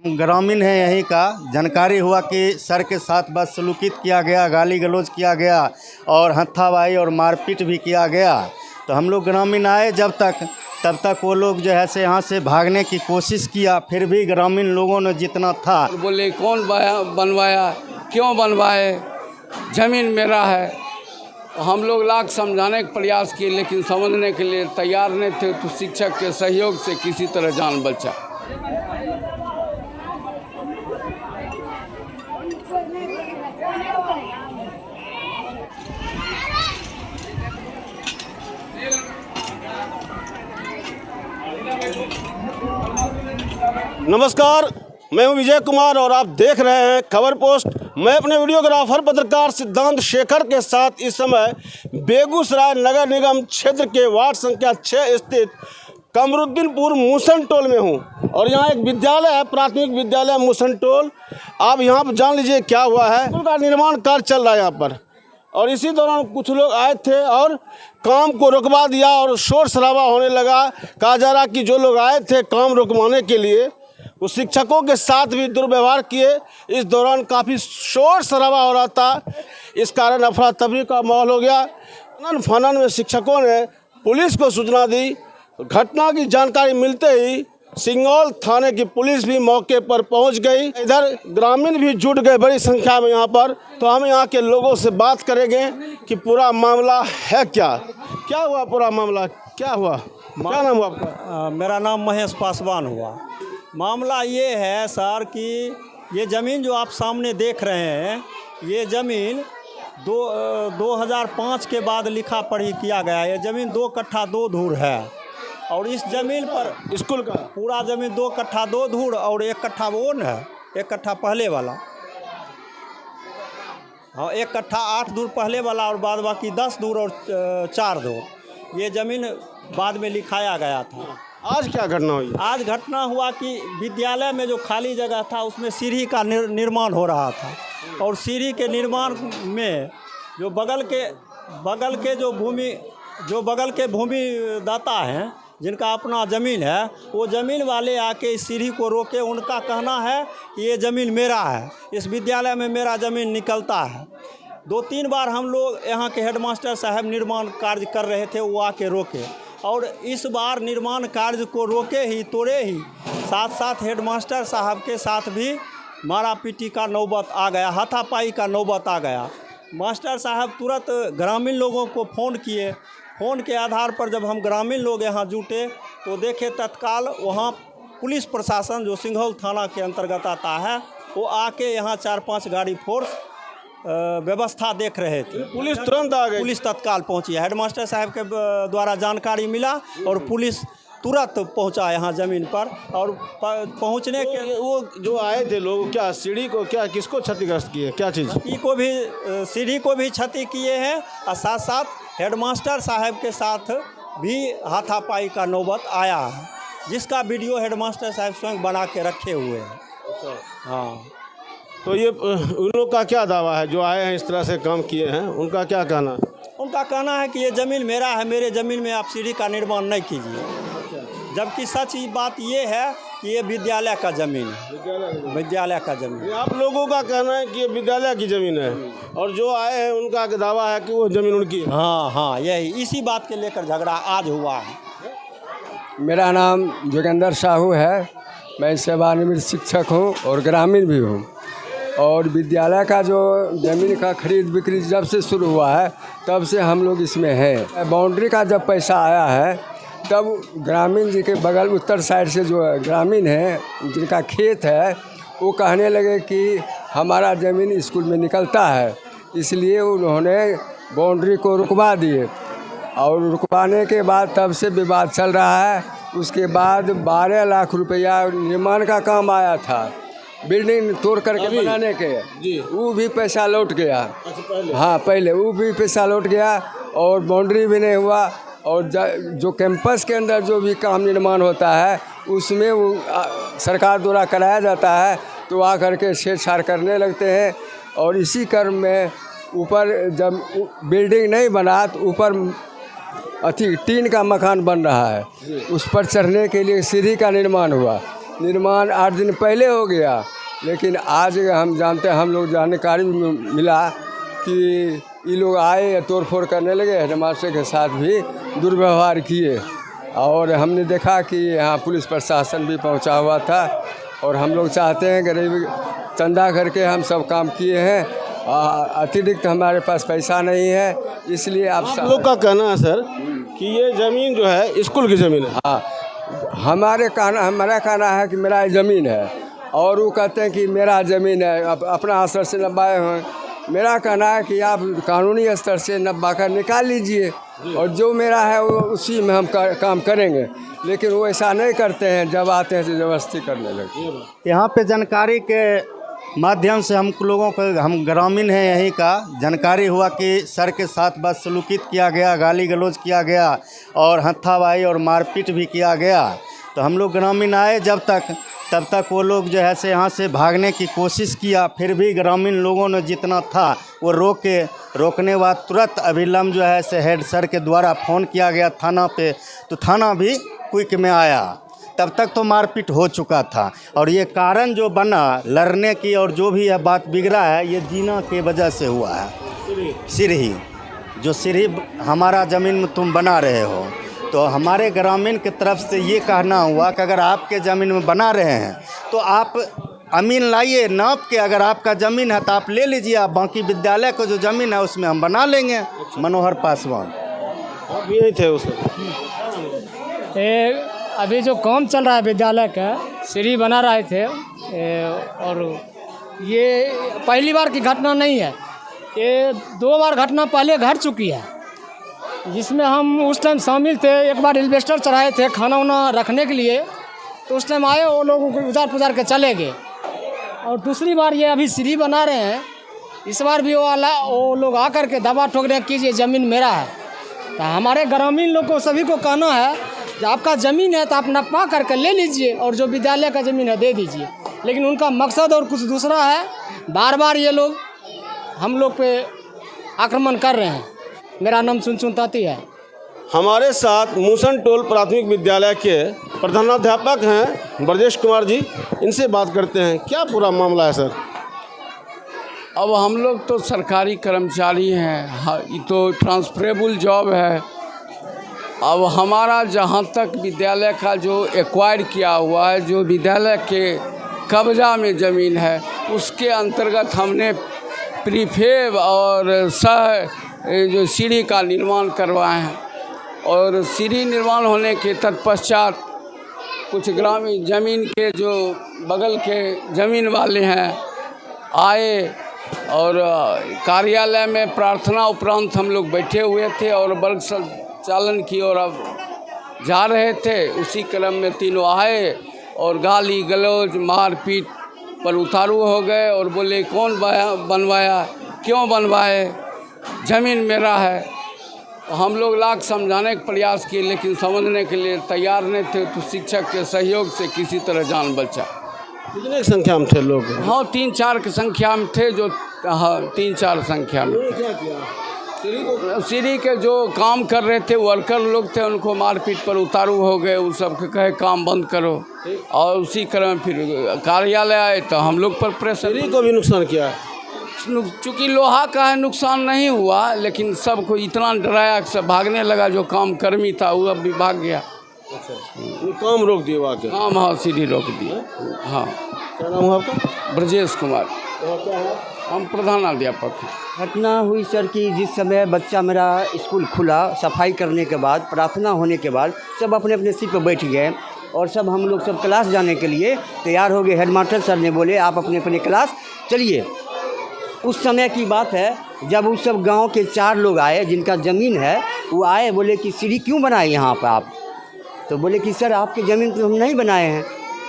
ग्रामीण है यहीं का। जानकारी हुआ कि सर के साथ बदसलूकी किया गया, गाली गलौज किया गया और हत्थापाई और मारपीट भी किया गया। तो हम लोग ग्रामीण आए तब तक वो लोग जो है से यहाँ से भागने की कोशिश किया, फिर भी ग्रामीण लोगों ने जितना था बोले कौन बनवाया, क्यों बनवाए, ज़मीन मेरा है। हम लोग लाख समझाने का प्रयास किए लेकिन समझने के लिए तैयार नहीं थे। तो शिक्षक के सहयोग से किसी तरह जान बचा। नमस्कार, मैं हूं विजय कुमार और आप देख रहे हैं खबर पोस्ट। मैं अपने वीडियोग्राफर पत्रकार सिद्धांत शेखर के साथ इस समय बेगूसराय नगर निगम क्षेत्र के वार्ड संख्या 6 स्थित कमरुद्दीनपुर मूसन टोल में हूं और यहां एक विद्यालय है, प्राथमिक विद्यालय मूसन टोल। आप यहां पर जान लीजिए क्या हुआ है। स्कूल का निर्माण कार्य चल रहा है यहाँ पर और इसी दौरान कुछ लोग आए थे और काम को रुकवा दिया और शोर शराबा होने लगा। कहा जा रहा कि जो लोग आए थे काम रुकवाने के लिए वो शिक्षकों के साथ भी दुर्व्यवहार किए। इस दौरान काफ़ी शोर शराबा हो रहा था, इस कारण अफरा तफरी का माहौल हो गया। फनन में शिक्षकों ने पुलिस को सूचना दी। घटना की जानकारी मिलते ही सिंगौल थाने की पुलिस भी मौके पर पहुंच गई। इधर ग्रामीण भी जुट गए बड़ी संख्या में यहाँ पर। तो हम यहाँ के लोगों से बात करेंगे कि पूरा मामला है क्या हुआ, पूरा मामला क्या हुआ। क्या नाम हुआ आपका? मेरा नाम महेश पासवान हुआ। मामला ये है सर कि ये ज़मीन जो आप सामने देख रहे हैं, ये ज़मीन 2005 के बाद लिखा पढ़ी किया गया। ये ज़मीन 2 कट्ठा 2 धूर है और इस ज़मीन पर स्कूल का पूरा ज़मीन 2 कट्ठा 2 धूर और 1 कट्ठा वो न है, 1 कट्ठा पहले वाला। हाँ, 1 कट्ठा 8 धूर पहले वाला और बाद बाकी 10 धूर और 4 धूर ये ज़मीन बाद में लिखाया गया था। आज क्या घटना हुई? आज घटना हुआ कि विद्यालय में जो खाली जगह था उसमें सीढ़ी का निर्माण हो रहा था और सीढ़ी के निर्माण में जो बगल के भूमि दाता हैं जिनका अपना ज़मीन है, वो ज़मीन वाले आके इस सीढ़ी को रोके। उनका कहना है कि ये ज़मीन मेरा है, इस विद्यालय में मेरा ज़मीन निकलता है। 2-3 बार हम लोग यहाँ के हेडमास्टर साहब निर्माण कार्य कर रहे थे, वो आके रोके और इस बार निर्माण कार्य को रोके ही तोड़े ही साथ हेडमास्टर साहब के साथ भी मारा पीटी का नौबत आ गया, हाथापाई का नौबत आ गया। मास्टर साहब तुरंत ग्रामीण लोगों को फ़ोन किए। फ़ोन के आधार पर जब हम ग्रामीण लोग यहाँ जुटे तो देखे तत्काल वहाँ पुलिस प्रशासन जो सिंघौल थाना के अंतर्गत आता है वो आके यहाँ 4-5 गाड़ी फोर्स व्यवस्था देख रहे थे। पुलिस तुरंत आ गई? पुलिस तत्काल पहुंची। हेडमास्टर साहब के द्वारा जानकारी मिला और पुलिस तुरंत पहुंचा यहाँ ज़मीन पर और पहुंचने के वो जो आए थे लोग क्या सीढ़ी को किसको क्षतिग्रस्त किए, क्या चीज़? सीढ़ी को भी क्षति किए हैं और साथ साथ हेडमास्टर साहब के साथ भी हाथापाई का नौबत आया है, जिसका वीडियो हेडमास्टर साहब स्वयं बना के रखे हुए हैं। हाँ, तो ये उन लोग का क्या दावा है जो आए हैं इस तरह से काम किए हैं, उनका क्या कहना? उनका कहना है कि ये ज़मीन मेरा है, मेरे ज़मीन में आप सीढ़ी का निर्माण नहीं कीजिए। जबकि सच बात ये है कि ये विद्यालय का ज़मीन है, विद्यालय का ज़मीन। आप लोगों का कहना है कि ये विद्यालय की ज़मीन है और जो आए हैं उनका दावा है कि वो ज़मीन उनकी है। हाँ, यही इसी बात के लेकर झगड़ा आज हुआ है। मेरा नाम जोगेंद्र साहू है। मैं सेवानिवृत्त शिक्षक हूँ और ग्रामीण भी हूँ। और विद्यालय का जो ज़मीन का खरीद बिक्री जब से शुरू हुआ है तब से हम लोग इसमें हैं। बाउंड्री का जब पैसा आया है तब ग्रामीण जी के बगल उत्तर साइड से जो ग्रामीण हैं जिनका खेत है वो कहने लगे कि हमारा ज़मीन स्कूल में निकलता है, इसलिए उन्होंने बाउंड्री को रुकवा दिए और रुकवाने के बाद तब से विवाद चल रहा है। उसके बाद 12 लाख रुपया निर्माण का काम आया था, बिल्डिंग तोड़ करके बनाने के, वो भी पैसा लौट गया। हाँ, पहले वो भी पैसा लौट गया और बाउंड्री भी नहीं हुआ। और जो कैंपस के अंदर जो भी काम निर्माण होता है उसमें वो सरकार द्वारा कराया जाता है तो आ करके छेड़छाड़ करने लगते हैं। और इसी क्रम में ऊपर जब बिल्डिंग नहीं बना तो ऊपर टीन का मकान बन रहा है, उस पर चढ़ने के लिए सीढ़ी का निर्माण हुआ। निर्माण 8 दिन पहले हो गया, लेकिन आज हम जानते हैं, हम लोग जानकारी मिला कि ये लोग आए तोड़ फोड़ करने लगे, हेडमास्टर के साथ भी दुर्व्यवहार किए। और हमने देखा कि यहाँ पुलिस प्रशासन भी पहुँचा हुआ था। और हम लोग चाहते हैं गरीब चंदा करके हम सब काम किए हैं, अतिरिक्त हमारे पास पैसा नहीं है, इसलिए आप लोग का कहना है सर कि ये ज़मीन जो है स्कूल की ज़मीन है। हाँ, हमारा कहना है कि मेरा ज़मीन है, और वो कहते हैं कि मेरा ज़मीन है, अपना स्तर से नब्बाए हैं। मेरा कहना है कि आप कानूनी स्तर से नब्बा कर निकाल लीजिए, और जो मेरा है वो उसी में हम काम करेंगे। लेकिन वो ऐसा नहीं करते हैं, जब आते हैं तो ज़बरदस्ती करने लगते। यहाँ पे जानकारी के माध्यम से हम लोगों को, हम ग्रामीण हैं यहीं का, जानकारी हुआ कि सर के साथ बदसलूकीत किया गया, गाली गलौज किया गया और हत्थापाई और मारपीट भी किया गया। तो हम लोग ग्रामीण आए तब तक वो लोग जो है से यहाँ से भागने की कोशिश किया, फिर भी ग्रामीण लोगों ने जितना था वो रोकने बाद तुरंत अभिलम्ब जो है से हेड सर के द्वारा फ़ोन किया गया थाना पे, तो थाना भी क्विक में आया। तब तक तो मारपीट हो चुका था, और ये कारण जो बना लड़ने की और जो भी है बात बिगड़ा है, ये जीना के वजह से हुआ है। सीढ़ी जो सीढ़ी हमारा ज़मीन में तुम बना रहे हो, तो हमारे ग्रामीण की तरफ से ये कहना हुआ कि अगर आपके ज़मीन में बना रहे हैं तो आप अमीन लाइए नाप के, अगर आपका ज़मीन है तो आप ले लीजिए, आप बाकी विद्यालय को जो ज़मीन है उसमें हम बना लेंगे। मनोहर पासवान आप भी यही थे उस अभी जो काम चल रहा है विद्यालय का, सीढ़ी बना रहे थे, और ये पहली बार की घटना नहीं है, ये 2 बार घटना पहले घट चुकी है, जिसमें हम उस टाइम शामिल थे। एक बार एल्वेस्टर चढ़ाए थे खाना वाना रखने के लिए, तो उस टाइम आए, वो लोगों को उजार पुजार के चले गए। और दूसरी बार ये अभी सीढ़ी बना रहे हैं, इस बार भी वो लोग आकर के दबा ठोक रहे हैं कि ये ज़मीन मेरा है। तो हमारे ग्रामीण लोग को सभी को कहना है कि आपका ज़मीन है तो आप नपा करके ले लीजिए, और जो विद्यालय का ज़मीन है दे दीजिए। लेकिन उनका मकसद और कुछ दूसरा है, बार बार ये लोग हम लोग पे आक्रमण कर रहे हैं। मेरा नाम सुनचुन ताती है। हमारे साथ मूसन टोल प्राथमिक विद्यालय के प्रधानाध्यापक हैं ब्रजेश कुमार जी, इनसे बात करते हैं। क्या पूरा मामला है सर? अब हम लोग तो सरकारी कर्मचारी हैं, ये तो ट्रांसफरेबल जॉब है। अब हमारा जहाँ तक विद्यालय का जो एक्वायर किया हुआ है, जो विद्यालय के कब्जा में ज़मीन है, उसके अंतर्गत हमने प्रीफेब और जो सीढ़ी का निर्माण करवाए हैं। और सीढ़ी निर्माण होने के तत्पश्चात कुछ ग्रामीण ज़मीन के जो बगल के ज़मीन वाले हैं आए, और कार्यालय में प्रार्थना उपरांत हम लोग बैठे हुए थे और वर्ग संचालन की ओर अब जा रहे थे। उसी क्रम में तीनों आए और गाली गलौज मारपीट पर उतारू हो गए, और बोले कौन बनवाया, क्यों बनवाए, ज़मीन मेरा है। हम लोग लाख समझाने का प्रयास किए, लेकिन समझने के लिए तैयार नहीं थे। तो शिक्षक के सहयोग से किसी तरह जान बचा। कितने संख्या में थे लोग? हाँ, 3-4 की संख्या में थे, जो हाँ 3-4 संख्या में। क्या किया? सीढ़ी के जो काम कर रहे थे वर्कर लोग थे, उनको मारपीट पर उतारू हो गए। उस सब के कहे काम बंद करो, और उसी क्रम फिर कार्यालय आए तो हम लोग पर प्रेशर। सीढ़ी को भी नुकसान किया? चूँकि लोहा का है, नुकसान नहीं हुआ, लेकिन सबको इतना डराया कि सब भागने लगा। जो काम कर्मी था वो अब भी भाग गया। अच्छा, काम रोक दिए वहाँ के? काम, हाँ, सीढ़ी रोक दिए। हाँ। क्या नाम है आपका? ब्रजेश कुमार। क्या है? हम प्रधानाध्यापक हैं। घटना हुई सर कि जिस समय बच्चा मेरा स्कूल खुला, सफाई करने के बाद, प्रार्थना होने के बाद सब अपने अपने सीट पर बैठ गए, और सब हम लोग सब क्लास जाने के लिए तैयार हो गए। हेडमास्टर सर ने बोले आप अपने अपने क्लास चलिए। उस समय की बात है जब उस सब गांव के 4 लोग आए जिनका ज़मीन है, वो आए, बोले कि सीढ़ी क्यों बनाए यहाँ पर आप? तो बोले कि सर आपकी ज़मीन तो हम नहीं बनाए हैं,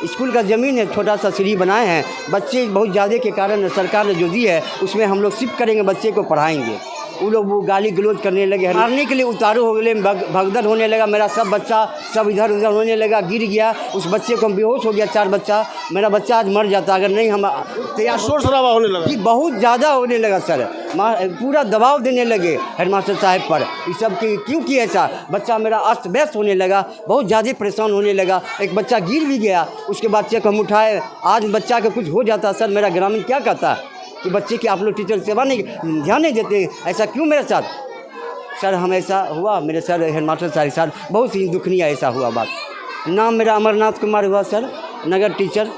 स्कूल का ज़मीन है, छोटा सा सीढ़ी बनाए हैं। बच्चे बहुत ज़्यादा के कारण सरकार ने जो दी है उसमें हम लोग शिफ्ट करेंगे, बच्चे को पढ़ाएंगे। वो लोग वो गाली गलौज करने लगे, मारने के लिए उतारू हो गए, भगदड़ होने लगा। मेरा सब बच्चा सब इधर उधर होने लगा, गिर गया। उस बच्चे को बेहोश हो गया, 4 बच्चा। मेरा बच्चा आज मर जाता अगर नहीं हम तैयार। शोर शराबा होने लगा जी बहुत ज़्यादा होने लगा सर, पूरा दबाव देने लगे हेडमास्टर साहब पर। ये सब क्यों किया ऐसा? बच्चा मेरा अस्त व्यस्त होने लगा, बहुत ज़्यादा परेशान होने लगा। एक बच्चा गिर भी गया, उसके बच्चे को हम उठाए। आज बच्चा का कुछ हो जाता सर, मेरा ग्रामीण क्या कहता कि बच्चे की आप लोग टीचर सेवा नहीं ध्यान नहीं देते, ऐसा क्यों मेरे साथ? सर हम ऐसा हुआ मेरे सर हेडमास्टर साहब के साथ, बहुत ही दुखनीय ऐसा हुआ बात। नाम मेरा अमरनाथ कुमार हुआ सर, नगर टीचर।